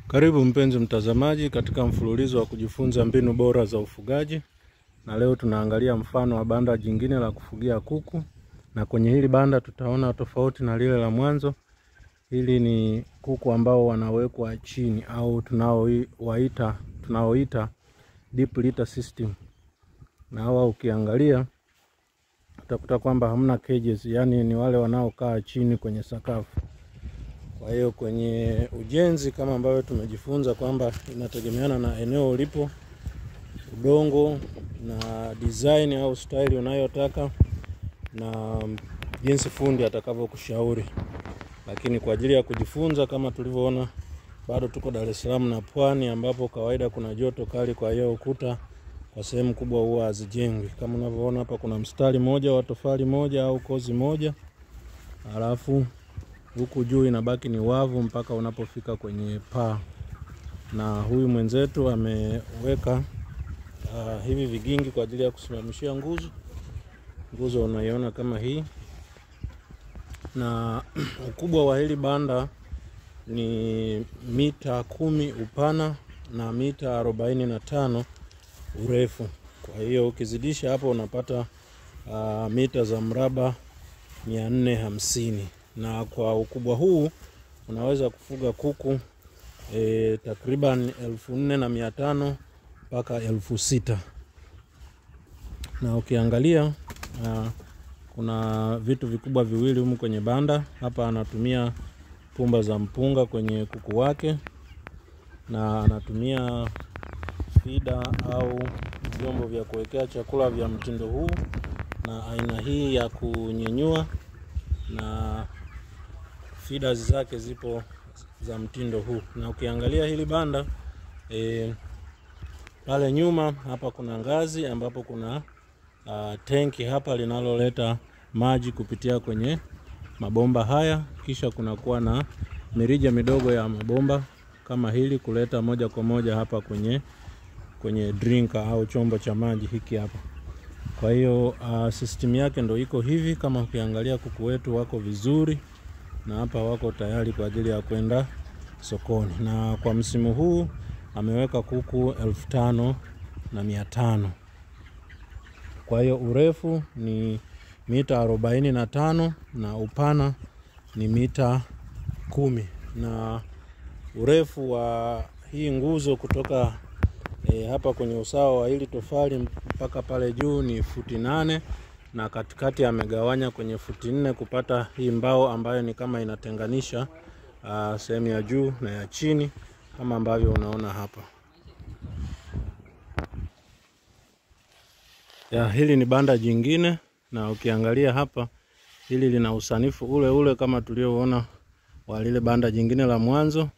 Karibu mpenzi mtazamaji katika mfululizo wa kujifunza mbinu bora za ufugaji, na leo tunaangalia mfano wa banda jingine la kufugia kuku. Na kwenye hili banda tutaona tofauti na lile la mwanzo. Hili ni kuku ambao wanawekwa chini au tunaoita deep litter system. Na hawa ukiangalia utakuta kwamba hamna cages, yani ni wale wanaokaa chini kwenye sakafu. Kwa hiyo kwenye ujenzi kama ambavyo tumejifunza kwamba inategemeana na eneo ulipo, udongo na design au style unayotaka na jinsi fundi atakavyokushauri. Lakini kwa ajili ya kujifunza, kama tulivyoona, bado tuko Dar es Salaam na Pwani ambapo kawaida kuna joto kali, kwa hiyo ukuta kwa sehemu kubwa huwa hazijengwi. Kama unavyoona hapa kuna mstari moja wa tofali moja au kozi moja. Alafu huku juu inabaki ni wavu mpaka unapofika kwenye paa. Na huyu mwenzetu ameweka hivi vigingi kwa ajili ya kusimamishia nguzo. Nguzo unaiona kama hii. Na ukubwa wa hili banda ni mita 10 upana na mita 45 urefu. Kwa hiyo ukizidisha hapo unapata mita za mraba 450. Na kwa ukubwa huu unaweza kufuga kuku takriban 4,500 mpaka 6,000. Na ukiangalia kuna vitu vikubwa viwili humu kwenye banda. Hapa anatumia pumba za mpunga kwenye kuku wake, na anatumia fida au vyombo vya kuwekea chakula vya mtindo huu na aina hii ya kunyenyua, na feeders zake zipo za mtindo huu. Na ukiangalia hili banda pale nyuma hapa kuna ngazi ambapo kuna tenki hapa linaloleta maji kupitia kwenye mabomba haya, kisha kuna kuwa na mirija midogo ya mabomba kama hili kuleta moja kwa moja hapa kwenye drinker au chombo cha maji hiki hapa. Kwa hiyo system yake ndo iko hivi. Kama ukiangalia kuku wetu wako vizuri na hapa wako tayari kwa ajili ya kwenda sokoni. Na kwa msimu huu ameweka kuku 5,500. Kwa hiyo urefu ni mita 45 na upana ni mita 10. Na urefu wa hii nguzo kutoka hapa kwenye usawa wa hili tofali mpaka pale juu ni futi 8, na katikati amegawanya kwenye futi 4 kupata hii mbao ambayo ni kama inatenganisha sehemu ya juu na ya chini kama ambavyo unaona hapa. Hili ni banda jingine, na ukiangalia hapa hili lina usanifu ule ule kama tulioona wa lile banda jingine la mwanzo.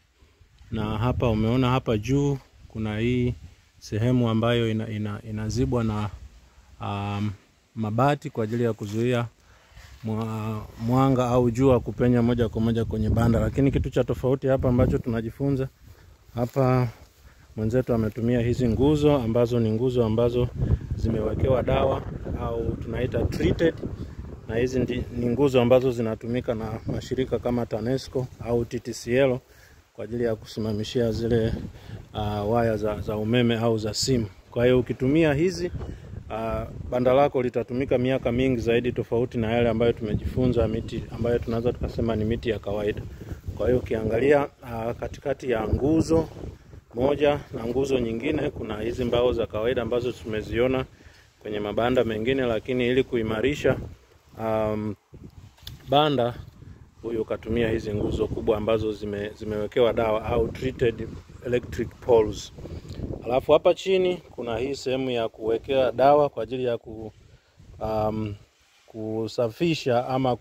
Na hapa umeona hapa juu kuna hii sehemu ambayo inazibwa na mabati kwa ajili ya kuzuia mwanga au jua kupenya moja kwa moja kwenye banda. Lakini kitu cha tofauti hapa ambacho tunajifunza hapa, mwenzetu ametumia hizi nguzo ambazo ni nguzo ambazo zimewekewa dawa au tunaita treated. Na hizi ni nguzo ambazo zinatumika na mashirika kama TANESCO au TTCL kwa ajili ya kusimamishia zile waya za umeme au za simu. Kwa hiyo ukitumia hizi banda lako litatumika miaka mingi zaidi, tofauti na yale ambayo tumejifunza miti ambayo tunaweza tukasema ni miti ya kawaida. Kwa hiyo ukiangalia katikati ya nguzo moja na nguzo nyingine kuna hizi mbao za kawaida ambazo tumeziona kwenye mabanda mengine, lakini ili kuimarisha banda huyo katumia hizi nguzo kubwa ambazo zimewekewa dawa au treated electric poles. Alafu hapa chini kuna hii sehemu ya kuwekea dawa kwa ajili ya kusafisha ama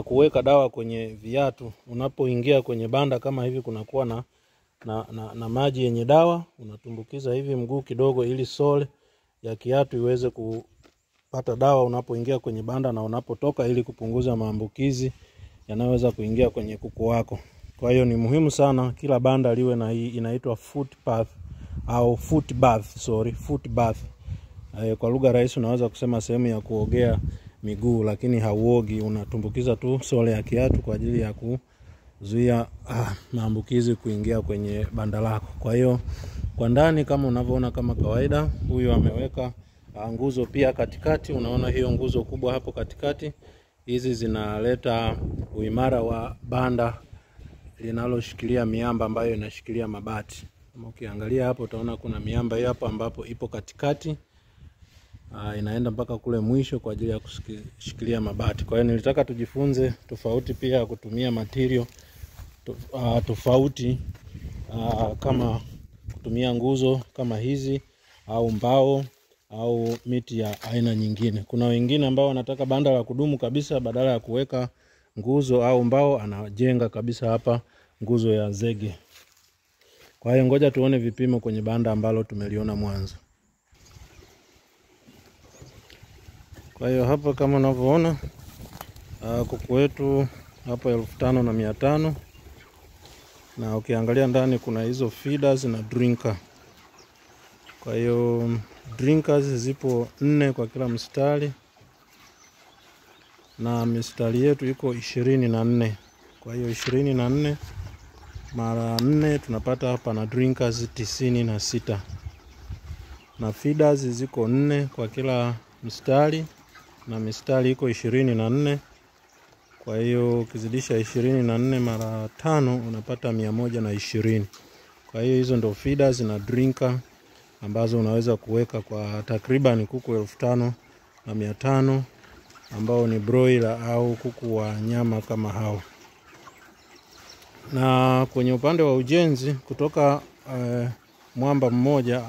kuweka dawa kwenye viatu. Unapoingia kwenye banda kama hivi kunakuwa na maji yenye dawa, unatumbukiza hivi mguu kidogo ili sole ya kiatu iweze kupata dawa unapoingia kwenye banda na unapotoka, ili kupunguza maambukizi yanayoweza kuingia kwenye kuku wako. Kwa hiyo ni muhimu sana kila banda liwe na hii inaitwa footpath au foot bath. Kwa lugha rahisi unaweza kusema sehemu ya kuogea miguu, lakini hauogi, unatumbukiza tu sole ya kiatu kwa ajili ya kuzuia maambukizi kuingia kwenye banda lako. Kwa hiyo kwa ndani kama unavyoona kama kawaida, huyu ameweka nguzo pia katikati. Unaona hiyo nguzo kubwa hapo katikati, hizi zinaleta uimara wa banda linaloshikilia miamba ambayo inashikilia mabati. Kama ukiangalia hapo utaona kuna miamba hii hapa ambapo ipo katikati, inaenda mpaka kule mwisho kwa ajili ya kushikilia mabati. Kwa hiyo nilitaka tujifunze tofauti pia ya kutumia material tofauti, kama kutumia nguzo kama hizi au mbao au miti ya aina nyingine. Kuna wengine ambao wanataka banda la kudumu kabisa, badala ya kuweka nguzo au mbao anajenga kabisa hapa nguzo ya zege. Kwa hiyo ngoja tuone vipimo kwenye banda ambalo tumeliona mwanzo. Kwa hiyo hapa kama unavyoona, kuku wetu hapa 1500, na ukiangalia ndani kuna hizo feeders na drinker. Kwa hiyo drinkers zipo 4 kwa kila mstari, na mistari yetu iko 24. Kwa hiyo 24 mara 4 tunapata hapa na drinkers 96, na feeders ziko 4 kwa kila mstari, na mistari iko 24. Kwa hiyo ukizidisha 24 mara 5 unapata 120. Kwa hiyo hizo ndo feeders na drinker ambazo unaweza kuweka kwa takriban kuku 1500 ambao ni broiler au kuku wa nyama kama hao. Na kwenye upande wa ujenzi, kutoka mwamba mmoja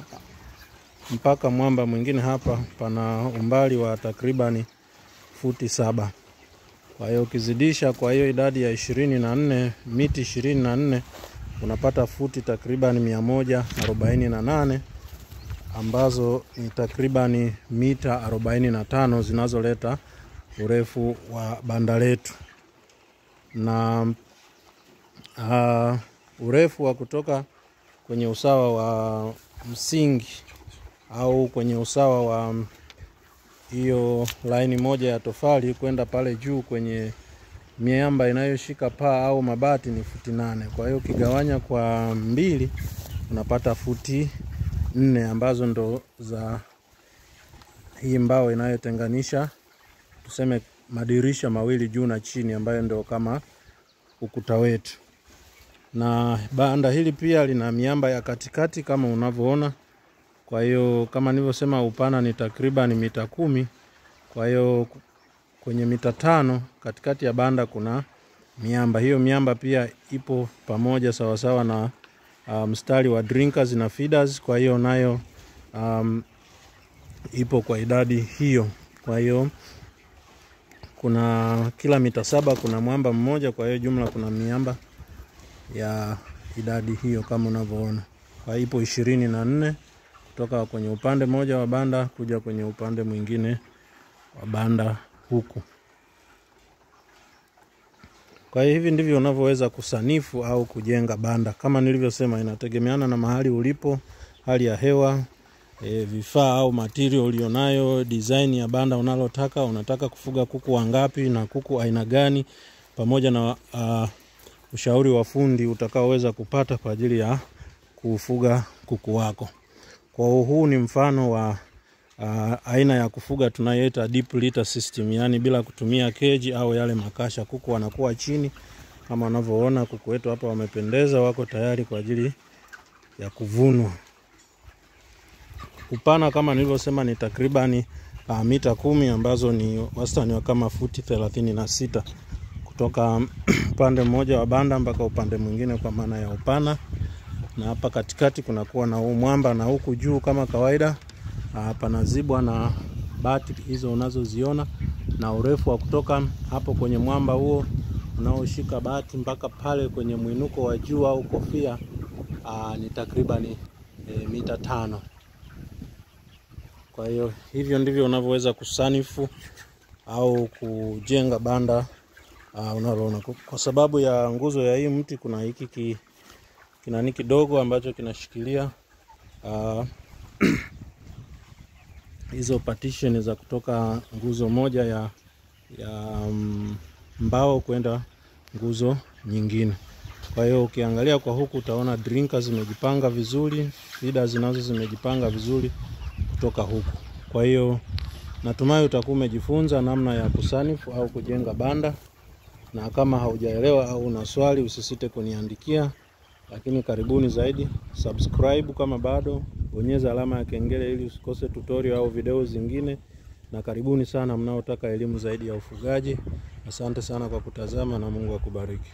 mpaka mwamba mwingine hapa pana umbali wa takriban futi 7. Kwa hiyo ukizidisha kwa hiyo idadi ya 24, miti 24, unapata futi takriban 148, ambazo ni takriban mita 45 zinazoleta urefu wa banda letu. Na urefu wa kutoka kwenye usawa wa msingi au kwenye usawa wa hiyo line moja ya tofali kwenda pale juu kwenye miamba inayoshika paa au mabati ni futi 8. Kwa hiyo ukigawanya kwa 2 unapata futi 4, ambazo ndo za hii mbao inayotenganisha tuseme madirisha mawili juu na chini, ambayo ndo kama ukuta wetu. Na banda hili pia lina miamba ya katikati kama unavyoona. Kwa hiyo kama nilivyosema, upana ni takriban mita 10. Kwa hiyo kwenye mita 5 katikati ya banda kuna miamba. Hiyo miamba pia ipo pamoja sawasawa na mstari wa drinkers na feeders. Kwa hiyo nayo ipo kwa idadi hiyo. Kwa hiyo kuna kila mita 7 kuna mwamba mmoja. Kwa hiyo jumla kuna miamba ya idadi hiyo kama unavyoona. Kwa hiyo ipo 24 kutoka kwenye upande mmoja wa banda kuja kwenye upande mwingine wa banda huku. Kwa hiyo hivi ndivyo unavyoweza kusanifu au kujenga banda. Kama nilivyosema, inategemeana na mahali ulipo, hali ya hewa, vifaa au material ulionayo, design ya banda unalotaka, unataka kufuga kuku wangapi na kuku aina gani, pamoja na ushauri wa fundi utakaoweza kupata kwa ajili ya kufuga kuku wako. Kwa huu ni mfano wa aina ya kufuga tunayoita deep litter system, yani bila kutumia keji au yale makasha. Kuku wanakuwa chini kama unavyoona. Kuku wetu hapa wamependeza, wako tayari kwa ajili ya kuvunwa. Upana kama nilivyosema ni takriban mita 10, ambazo ni wastani wa kama futi 36 kutoka upande mmoja wa banda mpaka upande mwingine kwa maana ya upana. Na hapa katikati kuna kuwa na mwamba, na huku juu kama kawaida panazibwa na bati hizo unazoziona, na urefu wa kutoka hapo kwenye mwamba huo unaoshika bati mpaka pale kwenye mwinuko wa juu au kofia ni takriban mita 5. Kwa hiyo hivyo ndivyo unavyoweza kusanifu au kujenga banda unaloona. Kwa sababu ya nguzo ya hii mti kuna hiki kinani kidogo ambacho kinashikilia hizo partition za kutoka nguzo moja ya mbao kwenda nguzo nyingine. Kwa hiyo ukiangalia kwa huku utaona drinker zimejipanga vizuri, feeders nazo zimejipanga vizuri kutoka huku. Kwa hiyo natumai utakuwa umejifunza namna ya kusanifu au kujenga banda, na kama haujaelewa au una swali usisite kuniandikia. Lakini karibuni zaidi, subscribe kama bado, bonyeza alama ya kengele ili usikose tutorial au video zingine, na karibuni sana mnaotaka elimu zaidi ya ufugaji. Asante sana kwa kutazama na Mungu akubariki.